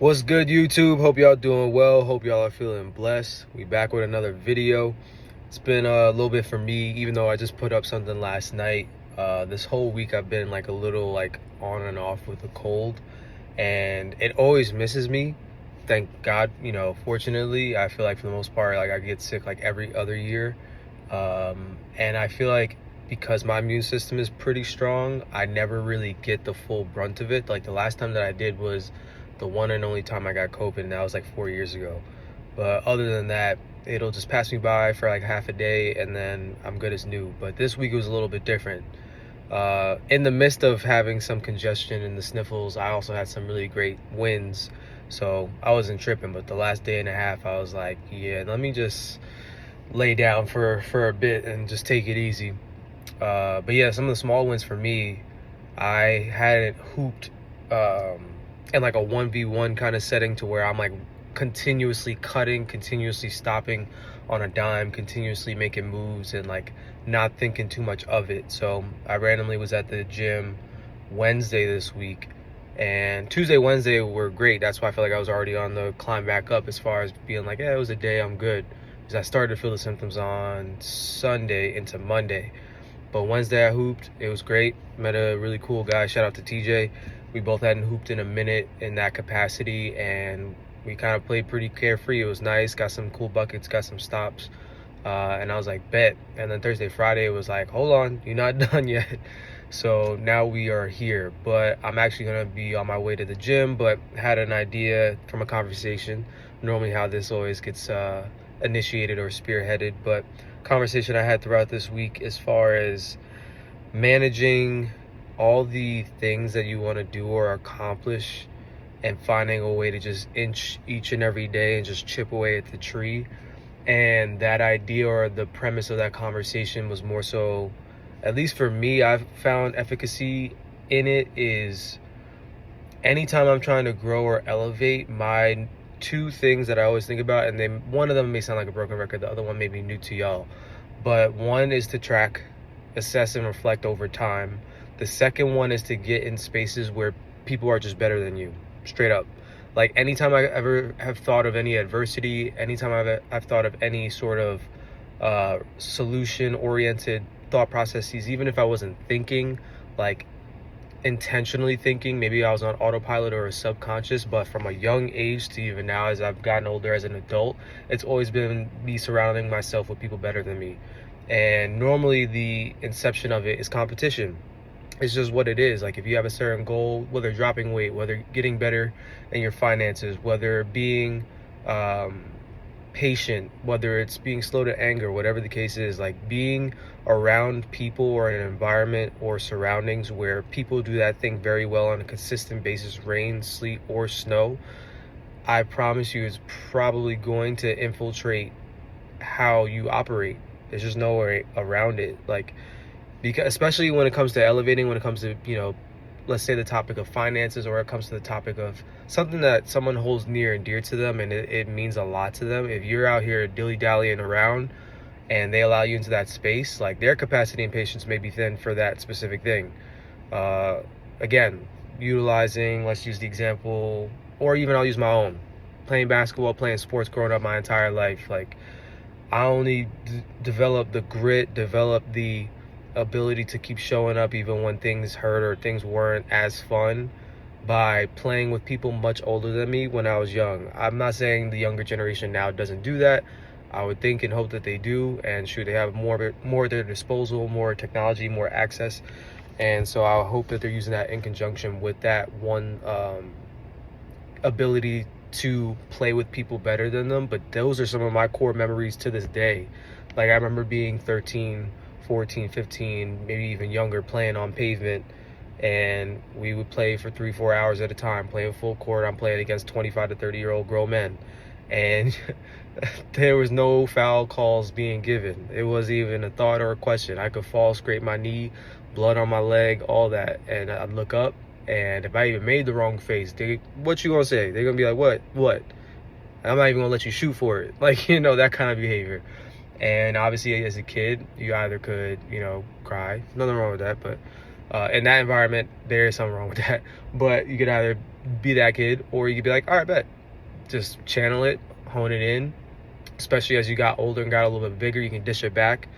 What's good, YouTube? Hope y'all doing well. Hope y'all are feeling blessed. We back with another video. It's been a little bit for me, even though I just put up something last night. This whole week I've been like a little like on and off with a cold, and it always misses me. Thank God, fortunately, I feel like for the most part, like I get sick like every other year. And I feel like because my immune system is pretty strong, I never really get the full brunt of it. Like the last time that I did was the one and only time I got COVID, and that was like 4 years ago. But other than that, it'll just pass me by for like half a day and then I'm good as new. But this week was a little bit different. In the midst of having some congestion and the sniffles, I also had some really great wins. So I wasn't tripping, but the last day and a half, I was like, yeah, let me just lay down for a bit and just take it easy. But yeah, some of the small wins for me, I hadn't hooped in like a 1v1 kind of setting to where I'm like continuously cutting, continuously stopping on a dime, continuously making moves and like not thinking too much of it. So I randomly was at the gym Wednesday this week, and Tuesday, Wednesday were great. That's why I feel like I was already on the climb back up as far as being like, yeah, it was a day, I'm good. Because I started to feel the symptoms on Sunday into Monday. But Wednesday I hooped. It was great. Met a really cool guy. Shout out to TJ. We both hadn't hooped in a minute in that capacity, and we kind of played pretty carefree. It was nice. Got some cool buckets, got some stops. And I was like, bet. And then Thursday, Friday, it was like, hold on, you're not done yet. So now we are here. But I'm actually going to be on my way to the gym, but had an idea from a conversation. Normally how this always gets initiated or spearheaded, but conversation I had throughout this week as far as managing all the things that you want to do or accomplish and finding a way to just inch each and every day and just chip away at the tree. And that idea or the premise of that conversation was more so, at least for me, I've found efficacy in it is anytime I'm trying to grow or elevate, my two things that I always think about, and then one of them may sound like a broken record, the other one may be new to y'all, but one is to track, assess, and reflect over time. The second one is to get in spaces where people are just better than you, straight up. Like anytime I ever have thought of any adversity, anytime I've thought of any sort of solution-oriented thought processes, even if I wasn't thinking, like intentionally thinking, maybe I was on autopilot or a subconscious, but from a young age to even now as I've gotten older as an adult, it's always been me surrounding myself with people better than me. And normally the inception of it is competition. It's just what it is. Like if you have a certain goal, whether dropping weight, whether getting better in your finances, whether being patient, whether it's being slow to anger, whatever the case is, like being around people or an environment or surroundings where people do that thing very well on a consistent basis, rain, sleet, or snow, I promise you it's probably going to infiltrate how you operate. There's just no way around it. Like, because especially when it comes to elevating, when it comes to, let's say the topic of finances, or it comes to the topic of something that someone holds near and dear to them and it means a lot to them. If you're out here dilly-dallying around and they allow you into that space, like their capacity and patience may be thin for that specific thing. Again, utilizing, let's use the example, or even I'll use my own, playing basketball, playing sports growing up my entire life. Like I only developed the grit, developed the ability to keep showing up even when things hurt or things weren't as fun by playing with people much older than me when I was young. I'm not saying the younger generation now doesn't do that. I would think and hope that they do, and shoot, they have more at their disposal, more technology, more access, and so I hope that they're using that in conjunction with that one ability to play with people better than them. But those are some of my core memories to this day. Like I remember being 13, 14, 15, maybe even younger, playing on pavement, and we would play for 3-4 hours at a time, playing full court. I'm playing against 25 to 30-year-old grown men, and there was no foul calls being given. It wasn't even a thought or a question. I could fall, scrape my knee, blood on my leg, all that, and I'd look up, and if I even made the wrong face, what you gonna say? They're gonna be like, what? I'm not even gonna let you shoot for it. Like, that kind of behavior. And obviously as a kid, you either could, cry, nothing wrong with that, but In that environment, there is something wrong with that. But you could either be that kid, or you could be like, all right, bet, just channel it, hone it in. Especially as you got older and got a little bit bigger, you can dish it back.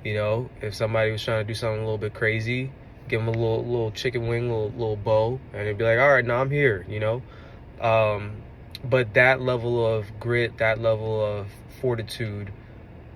You know, if somebody was trying to do something a little bit crazy, give them a little chicken wing, little bow, and they'd be like, all right, now I'm here, you know. But that level of grit, that level of fortitude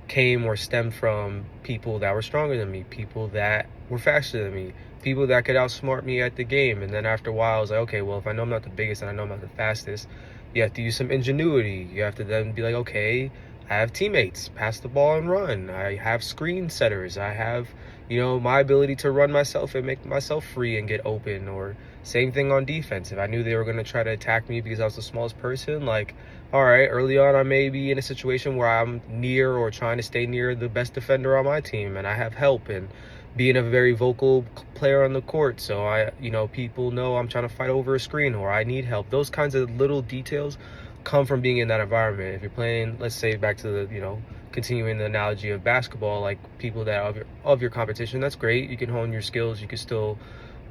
came or stemmed from people that were stronger than me, people that were faster than me, people that could outsmart me at the game. And then after a while, I was like, okay, well, if I know I'm not the biggest and I know I'm not the fastest, you have to use some ingenuity. You have to then be like, okay, I have teammates, pass the ball and run. I have screen setters. I have, you know, my ability to run myself and make myself free and get open. Or same thing on defense. If I knew they were going to try to attack me because I was the smallest person, like, all right, early on, I may be in a situation where I'm near or trying to stay near the best defender on my team, and I have help, and being a very vocal player on the court. So people know I'm trying to fight over a screen or I need help. Those kinds of little details come from being in that environment. If you're playing, let's say back to the, continuing the analogy of basketball, like people that of your competition, that's great. You can hone your skills. You can still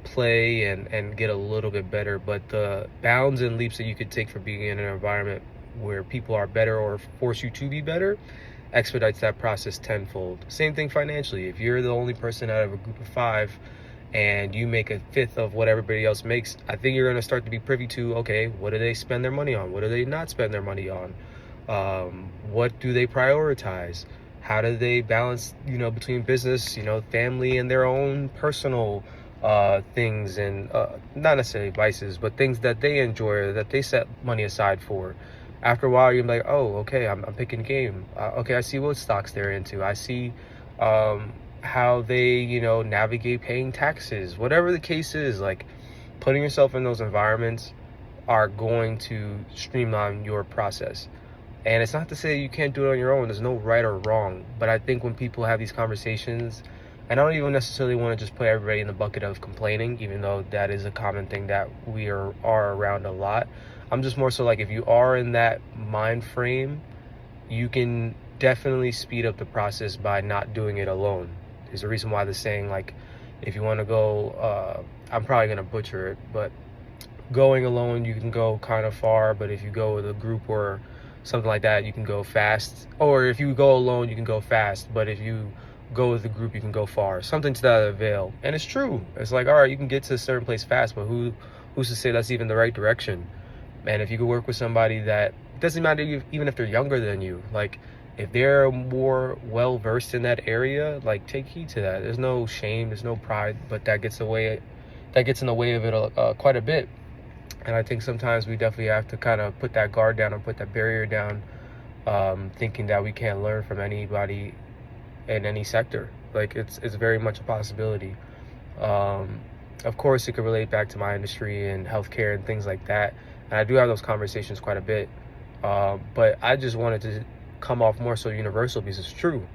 play and get a little bit better. But the bounds and leaps that you could take for being in an environment where people are better or force you to be better expedites that process tenfold. Same thing financially. If you're the only person out of a group of 5 and you make a fifth of what everybody else makes, I think you're going to start to be privy to, okay, what do they spend their money on? What do they not spend their money on? What do they prioritize? How do they balance, between business, family, and their own personal things, and not necessarily vices, but things that they enjoy or that they set money aside for. After a while, you're like, oh, okay, I'm picking game. Okay, I see what stocks they're into. I see how they, navigate paying taxes. Whatever the case is, like, putting yourself in those environments are going to streamline your process. And it's not to say you can't do it on your own. There's no right or wrong. But I think when people have these conversations, and I don't even necessarily want to just put everybody in the bucket of complaining, even though that is a common thing that we are around a lot. I'm just more so like, if you are in that mind frame, you can definitely speed up the process by not doing it alone. There's a reason why the saying, like, if you want to go, I'm probably going to butcher it, but going alone, you can go kind of far. But if you go with a group or something like that, you can go fast. Or if you go alone, you can go fast. But if you go with the group, you can go far. Something to that avail. And it's true. It's like, all right, you can get to a certain place fast, but who's to say that's even the right direction? And if you could work with somebody that, doesn't matter even if they're younger than you, like, if they're more well versed in that area, like, take heed to that. There's no shame, there's no pride, but that gets in the way of it quite a bit. And I think sometimes we definitely have to kind of put that guard down and put that barrier down, thinking that we can't learn from anybody in any sector. Like, it's very much a possibility. Of course, it could relate back to my industry and healthcare and things like that. And I do have those conversations quite a bit. But I just wanted to come off more so universal, because it's true.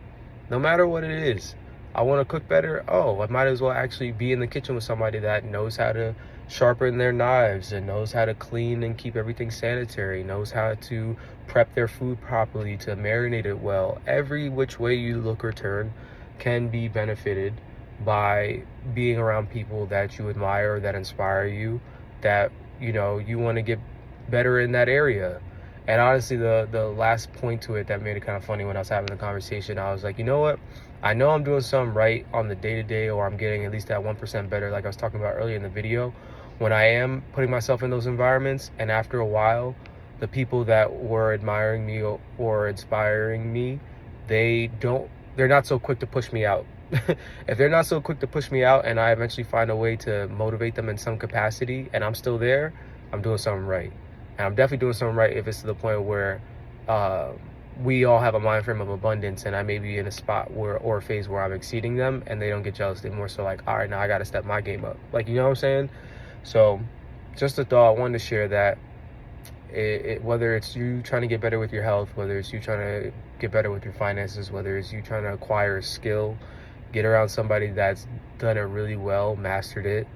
No matter what it is, I want to cook better. Oh, I might as well actually be in the kitchen with somebody that knows how to sharpen their knives and knows how to clean and keep everything sanitary, knows how to prep their food properly, to marinate it well. Every which way you look or turn can be benefited by being around people that you admire, that inspire you, that you want to get better in that area. And honestly, the last point to it that made it kind of funny, when I was having a conversation, I was like, you know what? I know I'm doing something right on the day-to-day, or I'm getting at least that 1% better, like I was talking about earlier in the video, when I am putting myself in those environments. And after a while, the people that were admiring me or inspiring me, they're not so quick to push me out. If they're not so quick to push me out, and I eventually find a way to motivate them in some capacity, and I'm still there, I'm doing something right. And I'm definitely doing something right if it's to the point where we all have a mind frame of abundance, and I may be in a spot or a phase where I'm exceeding them, and they don't get jealous. They're more so like, all right, now I got to step my game up. Like, you know what I'm saying? So just a thought. I wanted to share that. Whether it's you trying to get better with your health, whether it's you trying to get better with your finances, whether it's you trying to acquire a skill, get around somebody that's done it really well, mastered it,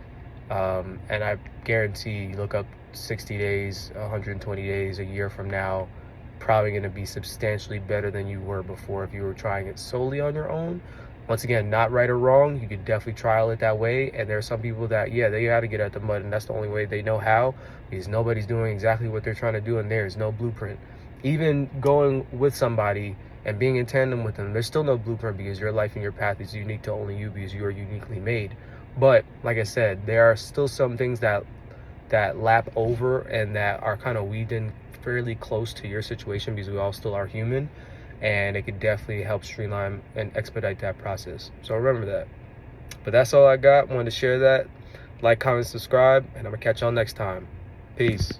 and I guarantee you look up 60 days, 120 days, a year from now, probably going to be substantially better than you were before if you were trying it solely on your own. Once again, not right or wrong. You could definitely trial it that way. And there are some people that, yeah, they got to get out the mud, and that's the only way they know how, because nobody's doing exactly what they're trying to do, and there's no blueprint. Even going with somebody and being in tandem with them, there's still no blueprint, because your life and your path is unique to only you, because you are uniquely made. But like I said, there are still some things that lap over and that are kind of weaved in fairly close to your situation, because we all still are human, and it could definitely help streamline and expedite that process. So remember that. But that's all I got. Wanted to share that. Like, comment, subscribe, and I'm gonna catch y'all next time. Peace.